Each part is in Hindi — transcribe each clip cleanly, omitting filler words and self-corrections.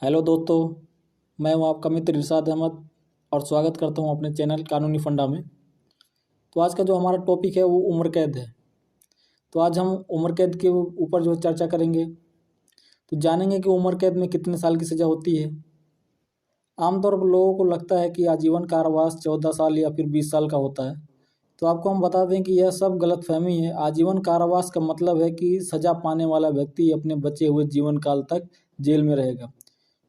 हेलो दोस्तों, मैं हूं आपका मित्र इरशाद अहमद और स्वागत करता हूं अपने चैनल कानूनी फंडा में। तो आज का जो हमारा टॉपिक है वो उम्र कैद है। तो आज हम उम्र कैद के ऊपर जो चर्चा करेंगे, तो जानेंगे कि उम्र कैद में कितने साल की सज़ा होती है। आमतौर पर लोगों को लगता है कि आजीवन कारावास 14 साल या फिर 20 साल का होता है। तो आपको हम बता दें कि यह सब गलतफहमी है। आजीवन कारावास का मतलब है कि सज़ा पाने वाला व्यक्ति अपने बचे हुए जीवन काल तक जेल में रहेगा।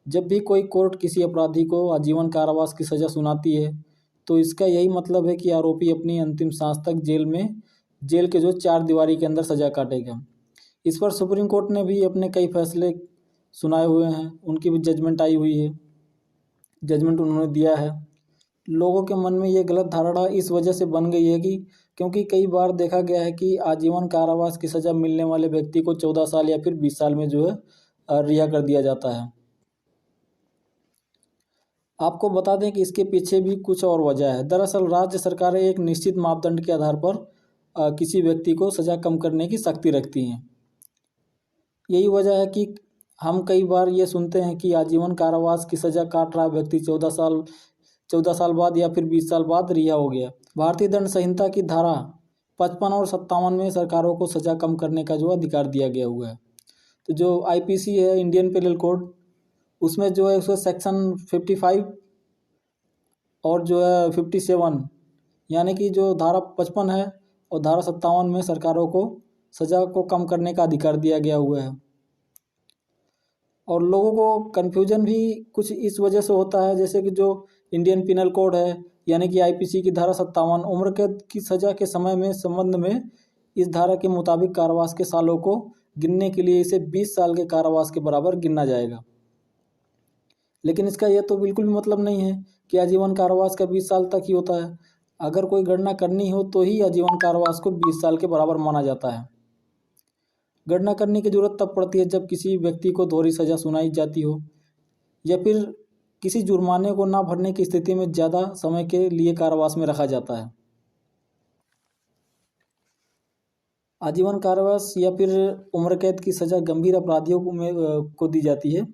जब भी कोई कोर्ट किसी अपराधी को आजीवन कारावास की सज़ा सुनाती है, तो इसका यही मतलब है कि आरोपी अपनी अंतिम सांस तक जेल के जो चार दीवारी के अंदर सज़ा काटेगा। इस पर सुप्रीम कोर्ट ने भी अपने कई फैसले सुनाए हुए हैं, उनकी भी जजमेंट आई हुई है, जजमेंट उन्होंने दिया है। लोगों के मन में ये गलत धारणा इस वजह से बन गई है कि क्योंकि कई बार देखा गया है कि आजीवन कारावास की सज़ा मिलने वाले व्यक्ति को 14 साल या फिर 20 साल में जो है रिहा कर दिया जाता है। आपको बता दें कि इसके पीछे भी कुछ और वजह है। दरअसल राज्य सरकारें एक निश्चित मापदंड के आधार पर किसी व्यक्ति को सज़ा कम करने की सख्ती रखती हैं। यही वजह है कि हम कई बार ये सुनते हैं कि आजीवन कारावास की सज़ा काट रहा व्यक्ति 14 साल बाद या फिर 20 साल बाद रिहा हो गया। भारतीय दंड संहिता की धारा 55 और 57 में सरकारों को सज़ा कम करने का जो अधिकार दिया गया हुआ है। तो जो IPC है, इंडियन पेनल कोड, उसमें जो है उसका सेक्शन 55 और जो है 57, यानी कि जो धारा 55 है और धारा 57 में सरकारों को सज़ा को कम करने का अधिकार दिया गया हुआ है। और लोगों को कन्फ्यूजन भी कुछ इस वजह से होता है, जैसे कि जो इंडियन पिनल कोड है यानी कि IPC की धारा 57 उम्र कैद की सज़ा के समय में संबंध में इस धारा के मुताबिक कारावास के सालों को गिनने के लिए इसे 20 साल के कारावास के बराबर गिना जाएगा। लेकिन इसका यह तो बिल्कुल भी मतलब नहीं है कि आजीवन कारावास का 20 साल तक ही होता है। अगर कोई गणना करनी हो तो ही आजीवन कारावास को 20 साल के बराबर माना जाता है। गणना करने की जरूरत तब पड़ती है जब किसी व्यक्ति को दोहरी सज़ा सुनाई जाती हो या फिर किसी जुर्माने को ना भरने की स्थिति में ज़्यादा समय के लिए कारावास में रखा जाता है। आजीवन कारावास या फिर उम्र कैद की सज़ा गंभीर अपराधियों को दी जाती है।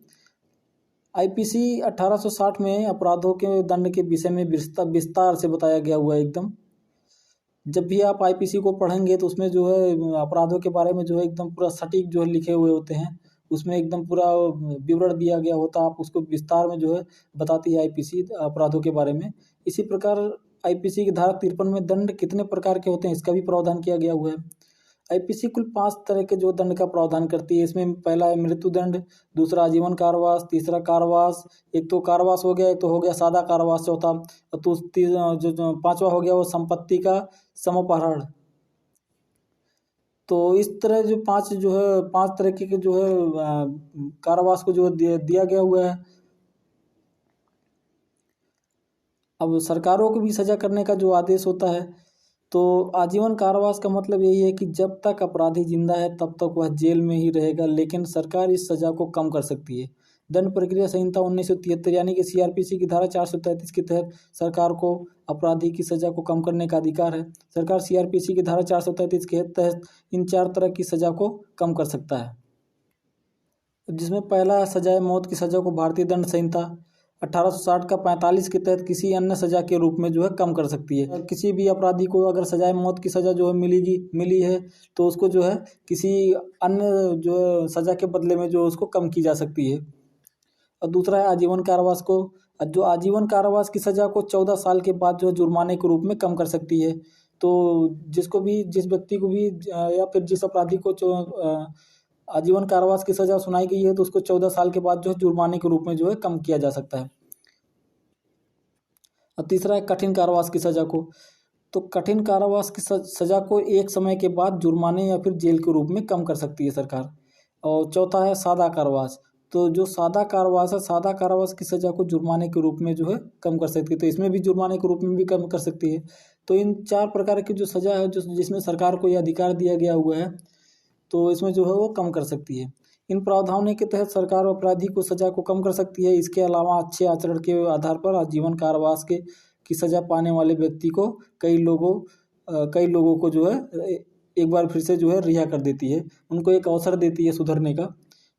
IPC 1860 में अपराधों के दंड के विषय में विस्तार से बताया गया हुआ है एकदम। जब भी आप IPC को पढ़ेंगे तो उसमें जो है अपराधों के बारे में जो है एकदम पूरा सटीक जो है लिखे हुए होते हैं, उसमें एकदम पूरा विवरण दिया गया होता है। आप उसको विस्तार में जो है बताती है IPC अपराधों के बारे में। इसी प्रकार IPC की धारा 53 में दंड कितने प्रकार के होते हैं इसका भी प्रावधान किया गया हुआ है। IPC कुल 5 तरह के जो दंड का प्रावधान करती है। इसमें पहला है मृत्यु दंड, दूसरा आजीवन कारावास, तीसरा कारावास, एक तो कारावास हो गया, एक तो हो गया सादा कारावास, चौथा तो जो पांचवा हो गया वो संपत्ति का समपहरण। तो इस तरह जो 5 तरीके के जो है कारावास को जो दिया गया हुआ है। अब सरकारों को भी सजा करने का जो आदेश होता है, तो आजीवन कारावास का मतलब यही है कि जब तक अपराधी जिंदा है तब तक वह जेल में ही रहेगा, लेकिन सरकार इस सजा को कम कर सकती है। दंड प्रक्रिया संहिता 1973 यानी कि CRPC की धारा 433 के तहत सरकार को अपराधी की सजा को कम करने का अधिकार है। सरकार CRPC की धारा 433 के तहत इन 4 तरह की सजा को कम कर सकता है, जिसमें पहला सजाए मौत की सजा को भारतीय दंड संहिता 1860 का 45 के तहत किसी अन्य सजा के रूप में जो है कम कर सकती है। किसी भी अपराधी को अगर सजाए मौत की सजा जो है मिली है तो उसको जो है किसी अन्य जो सजा के बदले में जो उसको कम की जा सकती है। और दूसरा है आजीवन कारावास को, जो आजीवन कारावास की सजा को 14 साल के बाद जो जुर्माने के रूप में कम कर सकती है। तो जिस व्यक्ति को भी या फिर जिस अपराधी को जो आजीवन कारावास की सजा सुनाई गई है तो उसको 14 साल के बाद जो है जुर्माने के रूप में जो है कम किया जा सकता है। और तीसरा है कठिन कारावास की सजा को, तो कठिन कारावास की सजा को एक समय के बाद जुर्माने या फिर जेल के रूप में कम कर सकती है सरकार। और चौथा है सादा कारावास, तो जो सादा कारावास है, सादा कारावास की सजा को जुर्माने के रूप में जो है कम कर सकती है, तो इसमें भी जुर्माने के रूप में भी कम कर सकती है। तो इन 4 प्रकार की जो सजा है जिसमें सरकार को यह अधिकार दिया गया हुआ है, तो इसमें जो है वो कम कर सकती है। इन प्रावधानों के तहत सरकार अपराधी को सजा को कम कर सकती है। इसके अलावा अच्छे आचरण के आधार पर आजीवन कारावास की सजा पाने वाले व्यक्ति को कई लोगों को जो है एक बार फिर से जो है रिहा कर देती है, उनको एक अवसर देती है सुधरने का।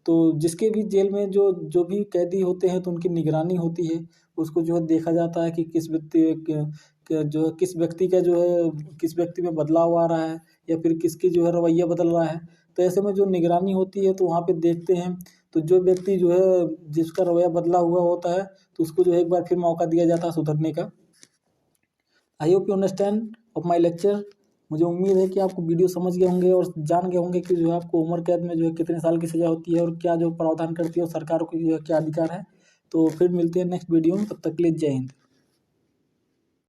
तो जिसके भी जेल में जो जो भी कैदी होते हैं तो उनकी निगरानी होती है, उसको जो है देखा जाता है कि किस व्यक्ति का जो है किस व्यक्ति में बदलाव आ रहा है या फिर किसकी जो है रवैया बदल रहा है। तो ऐसे में जो निगरानी होती है तो वहाँ पे देखते हैं, तो जो व्यक्ति जो है जिसका रवैया बदला हुआ होता है तो उसको जो है एक बार फिर मौका दिया जाता है सुधरने का। I hope you understand of my lecture. मुझे उम्मीद है कि आपको वीडियो समझ गए होंगे और जान गए होंगे कि जो है आपको उम्र कैद में जो है कितने साल की सज़ा होती है और क्या जो प्रावधान करती है और सरकार को जो है क्या अधिकार है। तो फिर मिलते हैं नेक्स्ट वीडियो में, तब तक के लिए जय हिंद।